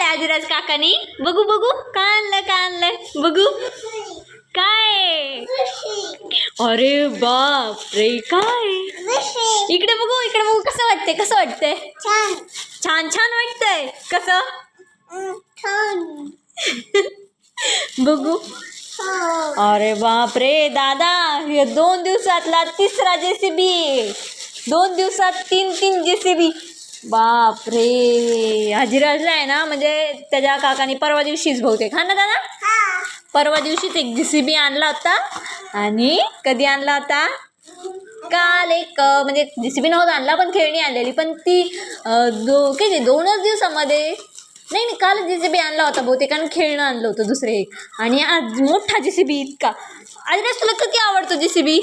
आदिराज काकानी? बघू बघू काय आणलंय, काय आणलंय बघू. काय? अरे बाप रे, काय? इकडे बघू, इकडे बघू. कसं वाटतंय, कसं वाटतंय? छान छान वाटतंय. कसं बघू. अरे बाप रे दादा, हे 2 दिवसातला तिसरा JCB. 2 दिवसात 3 JCB. बाप रे. आदिराजला आहे ना, म्हणजे त्याच्या काकाने परवा दिवशीच बहुतेक, हा ना दादा, परवा दिवशीच एक JCB आणला होता. आणि कधी आणला होता? काल एक म्हणजे JCB नव्हता आणला, पण खेळणी आणलेली. पण ती 2च दिवसामध्ये, नाही काल JCB आणला होता बहुतेक, आणि खेळणं आणलं होतं दुसरे एक. आणि आज मोठा JCB इतका. आदिराज तुला किती आवडतो JCB?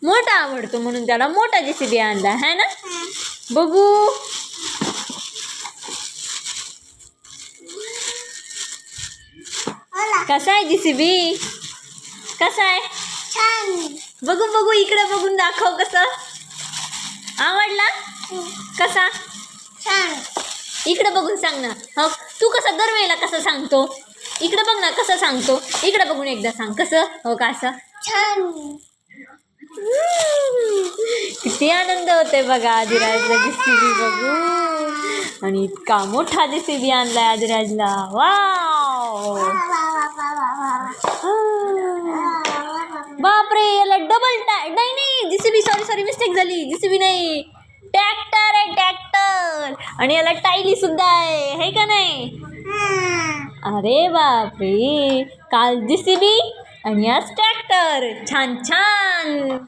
मोठा आवडतो, म्हणून त्याला मोठा JCB आणला है ना. बघू. कसा आहे JCB? कसा आहे? बघू बघू, इकडे बघून दाखव. कसं आवडला? कसा? इकडे बघून सांग ना. हो, तू कसं दरवेळेला कसं सांगतो? इकडे बघ ना कसं सांगतो. इकडे बघून एकदा सांग कसं. हो का, असं किती आनंद होते बघा आदिराजला JCB बघून. आणि इतका मोठा JCB आणलाय आदिराजला. वाव, बापरे. याला डबल नाही JCB, सॉरी मिस्टेक झाली. JCB नाही, ट्रॅक्टर आहे, ट्रॅक्टर. आणि याला टायली सुद्धा आहे का नाही? अरे बापरे, काल JCB आणि आज ट्रॅक्टर. छान छान.